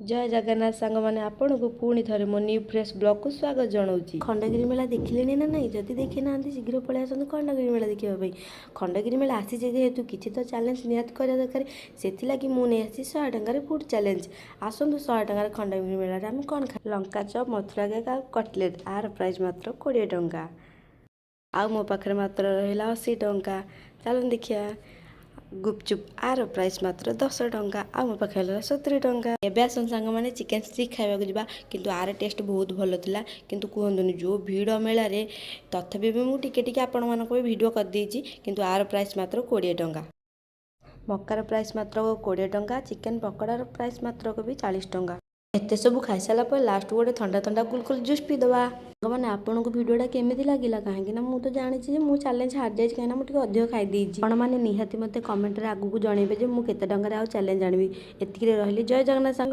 जय जगन्नाथ सांग मैंने आपण को पुणी थे मो न्यू फ्रेश ब्लॉग को स्वागत जनाऊँगी। खंडगिरी मेला देखिले ना नहीं जदि देखी ना शीघ्र पलि आसतु खंडगिरी मेला देखापी। खंडगिरी मेला आसी जेहेतु किसी तो चैलेंज निहत करा दरकार से मुझे 100 टकर फूड चैलेंज आसतु 100 टकर खंडगिरी मेला आम कौन खा लंका चप मथुरा केक आ कटलेट आर प्राइस मात्र 20 टंका आ मो पाखे मात्र रहा 80 टंका। चलो देखिए गुपचुप आर प्राइस मात्र 10 टंका आ मो पाखे 70 टंका। एबे आसन सांग मैंने चिकेन स्टिक खाइबा जावा किंतु आर टेस्ट बहुत भल थिला किंतु कहतुनि जो भीड़ मेला रे तथापि भी मुझे टिके आपण मानक वीडियो कर देछि किंतु आर प्राइस मात्र 20 टंका। मक्कार प्राइस मात्र 20 टंका चिकेन पकड़ार प्राइस मात्र भी 40 टंका। एते सब खाई सारा पर लास्ट गोटे ठंडा ठंडा कुलकुल जूस पीदबा। मैंने आपन को वीडियोटा केमी लगे कहीं मुझे जानी मुझे चैलेंज हार जाइए कहीं मुझे अधिक खाई आपने निहाती मत कमेंट आगू को जनइबे मुझे केते टंका चैलेंज आनी एतिक रही। जय जगन्नाथ सांग।